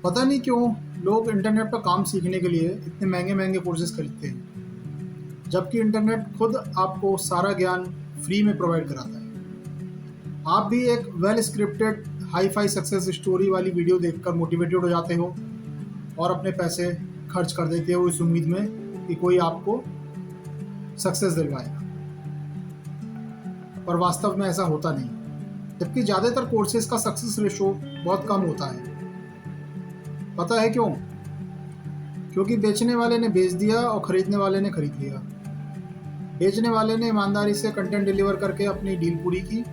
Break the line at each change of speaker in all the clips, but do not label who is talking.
पता नहीं क्यों लोग इंटरनेट पर काम सीखने के लिए इतने महंगे महंगे कोर्सेज खरीदते हैं, जबकि इंटरनेट खुद आपको सारा ज्ञान फ्री में प्रोवाइड कराता है। आप भी एक well scripted hi fi success story वाली वीडियो देखकर मोटिवेटेड हो जाते हो और अपने पैसे खर्च कर देते हो इस उम्मीद में कि कोई आपको सक्सेस दिलवाएगा, पर वास्तव में ऐसा होता नहीं। जबकि ज़्यादातर कोर्सेज का सक्सेस रेशो बहुत कम होता है। पता है क्यों? क्योंकि बेचने वाले ने बेच दिया और ख़रीदने वाले ने ख़रीद लिया। बेचने वाले ने ईमानदारी से कंटेंट डिलीवर करके अपनी डील पूरी की,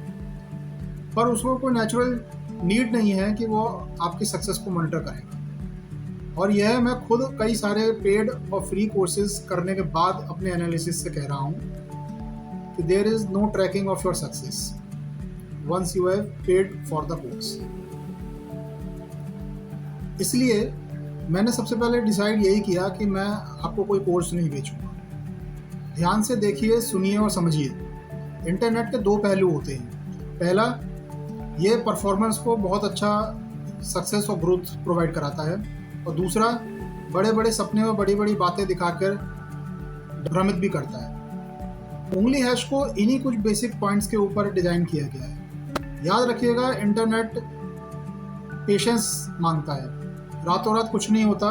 पर उसको कोई नेचुरल नीड नहीं है कि वो आपकी सक्सेस को मॉनिटर करेगा। और यह मैं खुद कई सारे पेड और फ्री कोर्सेज करने के बाद अपने एनालिसिस से कह रहा हूँ कि there is no tracking of your success once you have paid for the course. इसलिए मैंने सबसे पहले डिसाइड यही किया कि मैं आपको कोई कोर्स नहीं बेचूंगा। ध्यान से देखिए, सुनिए और समझिए। इंटरनेट के दो पहलू होते हैं। पहला, ये परफॉर्मेंस को बहुत अच्छा सक्सेस और ग्रोथ प्रोवाइड कराता है, और दूसरा, बड़े बड़े सपने और बड़ी बड़ी बातें दिखाकर भ्रमित भी करता है। उंगली हैश को इन्हीं कुछ बेसिक पॉइंट्स के ऊपर डिज़ाइन किया गया है। याद रखिएगा, इंटरनेट पेशेंस मांगता है। रातों रात कुछ नहीं होता।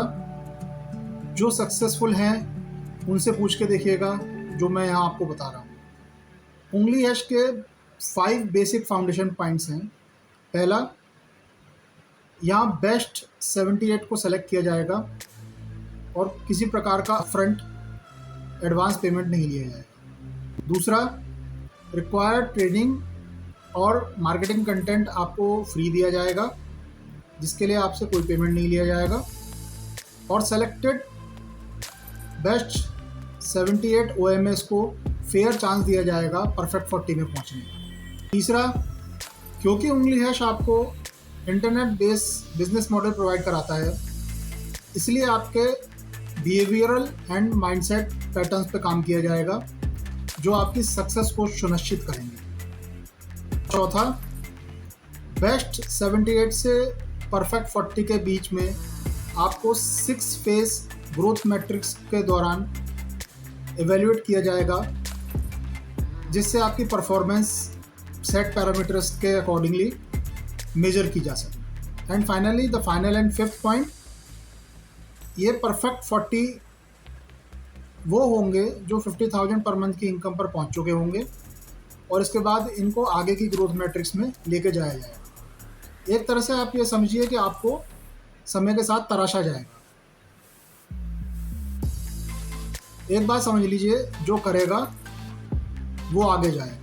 जो सक्सेसफुल हैं उनसे पूछ के देखिएगा जो मैं यहाँ आपको बता रहा हूँ। उंगली हैश के 5 बेसिक फाउंडेशन पॉइंट्स हैं। पहला, यहाँ बेस्ट 78 को सेलेक्ट किया जाएगा और किसी प्रकार का अपफ्रंट एडवांस पेमेंट नहीं लिया जाएगा। दूसरा, रिक्वायर्ड ट्रेनिंग और मार्केटिंग कंटेंट आपको फ्री दिया जाएगा, जिसके लिए आपसे कोई पेमेंट नहीं लिया जाएगा। और सेलेक्टेड बेस्ट 78 OMS को फेयर चांस दिया जाएगा परफेक्ट 40 में पहुंचने का। तीसरा, क्योंकि उंगली हैश आपको internet based business model provide कराता है, इसलिए आपके बिहेवियरल एंड माइंडसेट पैटर्न्स पे काम किया जाएगा जो आपकी सक्सेस को सुनिश्चित करेंगे। चौथा, बेस्ट 78 से परफेक्ट 40 के बीच में आपको 6 फेज ग्रोथ मैट्रिक्स के दौरान एवेल्यूएट किया जाएगा, जिससे आपकी परफॉर्मेंस सेट पैरामीटर्स के अकॉर्डिंगली मेजर की जा सके। And finally, the final and fifth point, ये परफेक्ट 40 वो होंगे जो 50,000 पर मंथ की इनकम पर पहुंच चुके होंगे, और इसके बाद इनको आगे की ग्रोथ मैट्रिक्स में लेके जाया जाएगा। एक तरह से आप ये समझिए कि आपको समय के साथ तराशा जाएगा। एक बात समझ लीजिए, जो करेगा वो आगे जाएगा।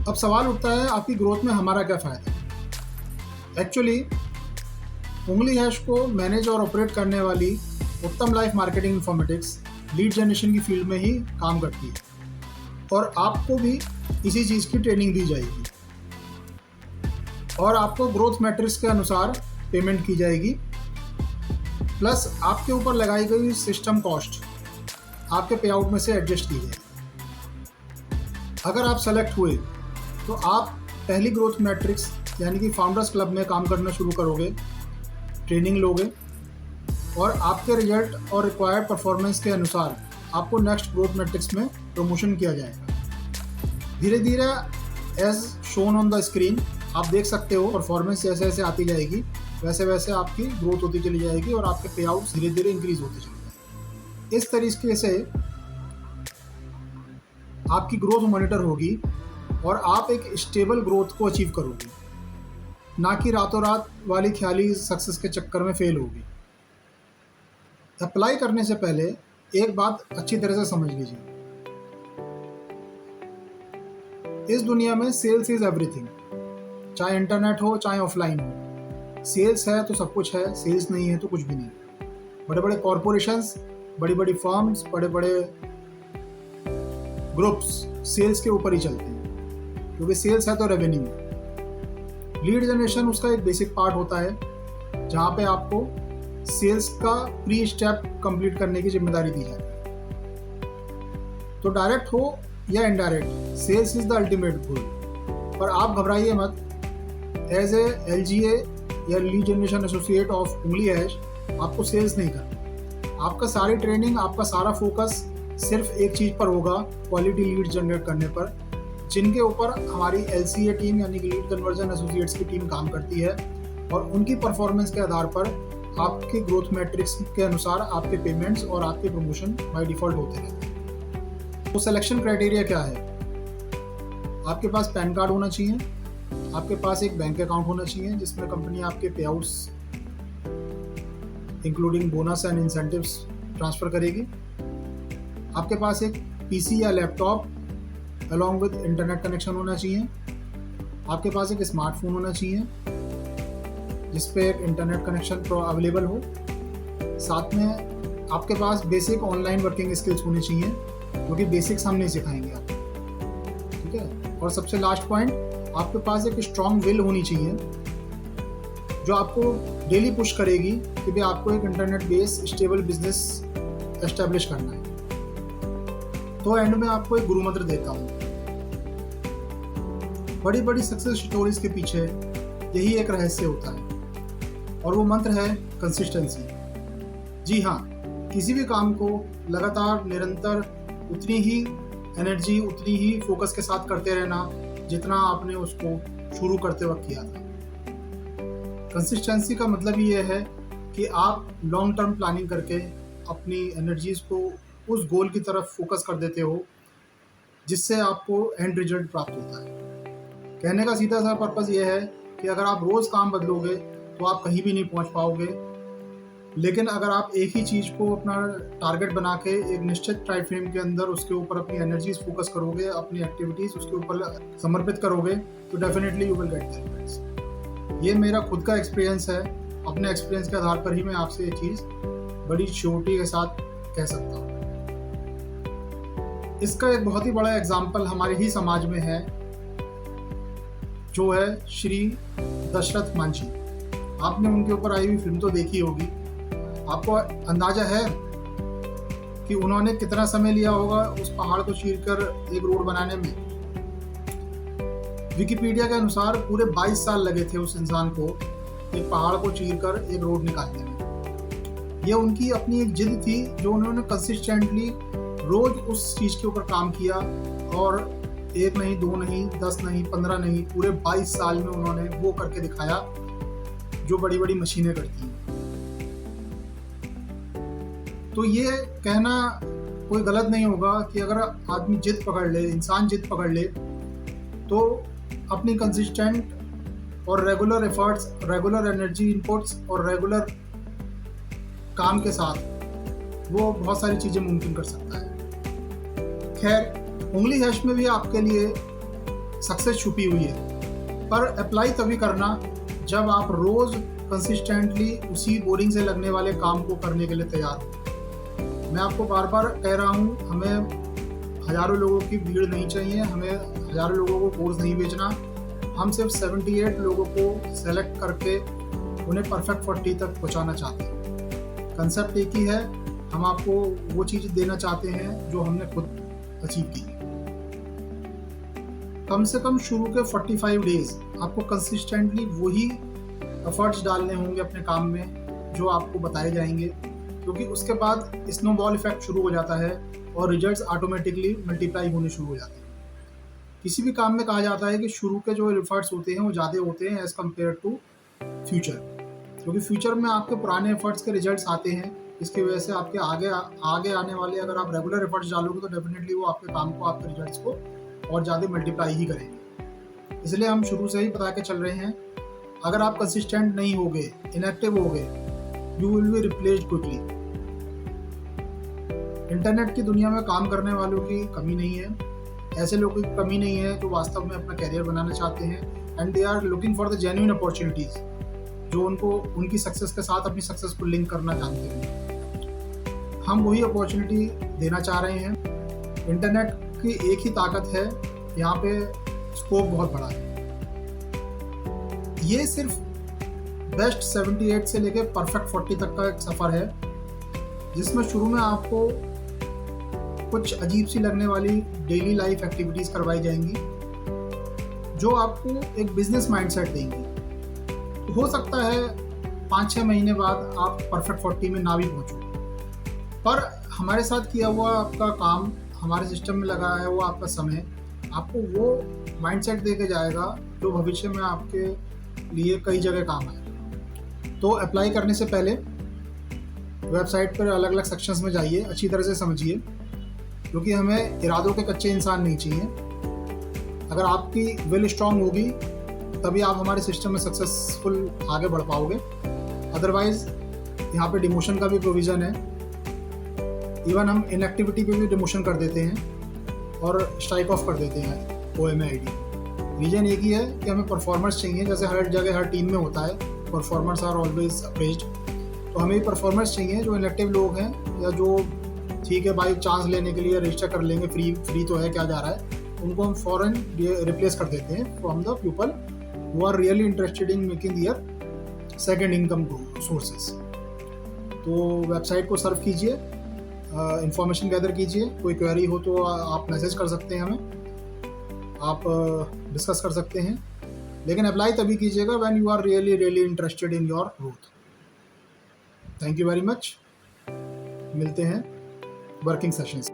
अब सवाल उठता है, आपकी ग्रोथ में हमारा क्या फ़ायदा है? एक्चुअली उंगली हैश को मैनेज और ऑपरेट करने वाली उत्तम life marketing informatics lead generation की फील्ड में ही काम करती है, और आपको भी इसी चीज़ की ट्रेनिंग दी जाएगी, और आपको ग्रोथ मैट्रिक्स के अनुसार पेमेंट की जाएगी, प्लस आपके ऊपर लगाई गई सिस्टम कॉस्ट आपके पे आउट में से एडजस्ट की जाएगी। अगर आप सेलेक्ट हुए तो आप पहली ग्रोथ मैट्रिक्स यानी कि फाउंडर्स क्लब में काम करना शुरू करोगे, ट्रेनिंग लोगे, और आपके रिजल्ट और रिक्वायर्ड परफॉर्मेंस के अनुसार आपको नेक्स्ट ग्रोथ मैट्रिक्स में प्रमोशन किया जाएगा। धीरे धीरे as shown on the screen आप देख सकते हो, परफॉर्मेंस जैसे जैसे आती जाएगी वैसे वैसे आपकी ग्रोथ होती चली जाएगी और आपके पे आउट्स धीरे धीरे इंक्रीज होते चले जाएंगे। इस तरीके से आपकी ग्रोथ मॉनिटर होगी और आप एक स्टेबल ग्रोथ को अचीव करोगे, ना कि रातों रात वाली ख्याली सक्सेस के चक्कर में फेल होगी। अप्लाई करने से पहले एक बात अच्छी तरह से समझ लीजिए, इस दुनिया में सेल्स इज एवरीथिंग। चाहे इंटरनेट हो चाहे ऑफलाइन हो, सेल्स है तो सब कुछ है, सेल्स नहीं है तो कुछ भी नहीं। बड़े बड़े कॉरपोरेशंस, बड़ी बड़ी फर्म्स, बड़े बड़े ग्रुप्स सेल्स के ऊपर ही चलते हैं, क्योंकि सेल्स है तो रेवेन्यू। लीड जनरेशन उसका एक बेसिक पार्ट होता है, जहाँ पे आपको सेल्स का प्री स्टेप कंप्लीट करने की जिम्मेदारी दी जाती है। तो डायरेक्ट हो या indirect, sales is the ultimate goal. पर आप घबराइए मत। एज ए LGA या लीड जनरेशन एसोसिएट ऑफ उंगली हैश, आपको सेल्स नहीं करना। आपका सारी ट्रेनिंग, आपका सारा फोकस सिर्फ एक चीज़ पर होगा, क्वालिटी लीड जनरेट करने पर, जिनके ऊपर हमारी LCA टीम यानी कि लीड कन्वर्जन एसोसिएट्स की टीम काम करती है। और उनकी परफॉर्मेंस के आधार पर आपके ग्रोथ मैट्रिक्स के अनुसार आपके पेमेंट्स और आपके प्रमोशन बाय डिफ़ॉल्ट होते रहते हैं। तो सिलेक्शन क्राइटेरिया क्या है? आपके पास पैन कार्ड होना चाहिए, आपके पास एक बैंक अकाउंट होना चाहिए जिसमें कंपनी आपके पे outs including bonus and incentives transfer करेगी। आपके पास एक PC या laptop along with internet connection होना चाहिए। आपके पास एक स्मार्टफोन होना चाहिए जिस पे एक इंटरनेट कनेक्शन अवेलेबल हो। साथ में आपके पास बेसिक ऑनलाइन वर्किंग स्किल्स होनी चाहिए, क्योंकि बेसिक्स हम नहीं सिखाएंगे आपको, ठीक है। और सबसे लास्ट पॉइंट, आपके पास एक स्ट्रॉन्ग विल होनी चाहिए जो आपको डेली पुश करेगी कि भाई आपको एक internet based stable business establish करना है। तो एंड में आपको एक गुरु मंत्र देता हूँ। बड़ी बड़ी सक्सेस स्टोरीज के पीछे यही एक रहस्य होता है और वो मंत्र है कंसिस्टेंसी। जी हाँ, किसी भी काम को लगातार निरंतर उतनी ही एनर्जी, उतनी ही फोकस के साथ करते रहना जितना आपने उसको शुरू करते वक्त किया था। कंसिस्टेंसी का मतलब ये है कि आप लॉन्ग टर्म प्लानिंग करके अपनी एनर्जीज को उस गोल की तरफ फोकस कर देते हो जिससे आपको एंड रिजल्ट प्राप्त होता है। कहने का सीधा सा पर्पज़ ये है कि अगर आप रोज़ काम बदलोगे तो आप कहीं भी नहीं पहुंच पाओगे, लेकिन अगर आप एक ही चीज़ को अपना टारगेट बना के एक निश्चित टाइम फ्रेम के अंदर उसके ऊपर अपनी एनर्जीज फोकस करोगे, अपनी एक्टिविटीज़ उसके ऊपर समर्पित करोगे, तो definitely you will get the results. ये मेरा खुद का एक्सपीरियंस है। अपने एक्सपीरियंस के आधार पर ही मैं आपसे ये चीज़ बड़ी श्योरिटी के साथ कह सकता हूँ। इसका एक बहुत ही बड़ा एग्जाम्पल हमारे ही समाज में है, जो है श्री दशरथ मांझी। आपने उनके ऊपर आई हुई फिल्म तो देखी होगी। आपको अंदाजा है कि उन्होंने कितना समय लिया होगा उस पहाड़ को चीरकर एक रोड बनाने में? विकिपीडिया के अनुसार पूरे 22 साल लगे थे उस इंसान को एक पहाड़ को चीरकर एक रोड निकालने में। यह उनकी अपनी एक जिद थी जो उन्होंने कंसिस्टेंटली रोज उस चीज़ के ऊपर काम किया, और एक नहीं, दो नहीं, 10 नहीं, 15 नहीं, पूरे 22 साल में उन्होंने वो करके दिखाया जो बड़ी बड़ी मशीनें करती हैं। तो ये कहना कोई गलत नहीं होगा कि अगर आदमी जिद पकड़ ले, इंसान जिद पकड़ ले, तो अपनी कंसिस्टेंट और regular efforts, regular energy inputs और रेगुलर काम के साथ वो बहुत सारी चीज़ें मुमकिन कर सकता है। खैर, उंगली हैश में भी आपके लिए सक्सेस छुपी हुई है, पर अप्लाई तभी करना जब आप रोज़ कंसिस्टेंटली उसी बोरिंग से लगने वाले काम को करने के लिए तैयार हो। मैं आपको बार बार कह रहा हूँ, हमें हज़ारों लोगों की भीड़ नहीं चाहिए, हमें हज़ारों लोगों को कोर्स नहीं बेचना। हम सिर्फ 78 लोगों को सेलेक्ट करके उन्हें परफेक्ट 40 तक पहुँचाना चाहते हैं। कंसेप्ट एक ही है, हम आपको वो चीज़ देना चाहते हैं जो हमने खुद अचीव की। कम से कम शुरू के 45 डेज आपको कंसिस्टेंटली वही एफर्ट्स डालने होंगे अपने काम में जो आपको बताए जाएंगे, क्योंकि उसके बाद स्नोबॉल इफेक्ट शुरू हो जाता है और रिजल्ट्स ऑटोमेटिकली मल्टीप्लाई होने शुरू हो जाते हैं। किसी भी काम में कहा जाता है कि शुरू के जो एफर्ट्स होते हैं वो ज़्यादा होते हैं एज़ कम्पेयर टू फ्यूचर, क्योंकि फ्यूचर में आपके पुराने एफर्ट्स के रिजल्ट्स आते हैं। इसकी वजह से आपके आगे आने वाले अगर आप रेगुलर एफर्ट्स डालोगे तो डेफिनेटली वो आपके काम को, आपके रिजल्ट्स को और ज़्यादा मल्टीप्लाई ही करेंगे। इसलिए हम शुरू से ही बता के चल रहे हैं, अगर आप कंसिस्टेंट नहीं होगे, इनएक्टिव होगे, you will be replaced quickly. Internet की दुनिया में काम करने वालों की कमी नहीं है, ऐसे लोगों की कमी नहीं है जो वास्तव में अपना कैरियर बनाना चाहते हैं and they are looking for the genuine opportunities जो उनको उनकी सक्सेस के साथ अपनी सक्सेस को लिंक करना जानते हैं। हम वही अपॉर्चुनिटी देना चाह रहे हैं। इंटरनेट की एक ही ताकत है, यहाँ पे स्कोप बहुत बड़ा है। ये सिर्फ बेस्ट 78 से लेके परफेक्ट 40 तक का एक सफ़र है, जिसमें शुरू में आपको कुछ अजीब सी लगने वाली डेली लाइफ एक्टिविटीज़ करवाई जाएंगी जो आपको एक बिजनेस माइंडसेट देंगी। हो सकता है 5-6 महीने बाद आप परफेक्ट 40 में ना भी पहुँचो, पर हमारे साथ किया हुआ आपका काम, हमारे सिस्टम में लगाया हुआ आपका समय आपको वो माइंडसेट दे के जाएगा जो भविष्य में आपके लिए कई जगह काम आएगा। तो अप्लाई करने से पहले वेबसाइट पर अलग अलग सेक्शंस में जाइए, अच्छी तरह से समझिए, क्योंकि हमें इरादों के कच्चे इंसान नहीं चाहिए। अगर आपकी विल स्ट्रांग होगी तभी आप हमारे सिस्टम में सक्सेसफुल आगे बढ़ पाओगे। अदरवाइज यहाँ पे डिमोशन का भी प्रोविज़न है, इवन हम इनएक्टिविटी पे भी डिमोशन कर देते हैं और स्ट्राइक ऑफ कर देते हैं OMA-ID। रीज़न एक ही है कि हमें परफॉर्मर्स चाहिए, जैसे हर जगह हर टीम में होता है परफॉर्मर्स आर ऑलवेज अप्रेज्ड, तो हमें परफॉर्मर्स चाहिए जो इनएक्टिव लोग हैं या जो ठीक है भाई चांस लेने के लिए रजिस्टर कर लेंगे, फ्री तो है क्या जा रहा है, उनको हम फ़ौरन रिप्लेस कर देते हैं from the people who are really interested in making their second income sources. तो वेबसाइट को सर्व कीजिए, इंफॉर्मेशन गैदर कीजिए, कोई क्वेरी हो तो आप मैसेज कर सकते हैं हमें, आप डिस्कस कर सकते हैं, लेकिन अप्लाई तभी कीजिएगा when you are really interested in your growth. Thank you very much, मिलते हैं वर्किंग सेशंस।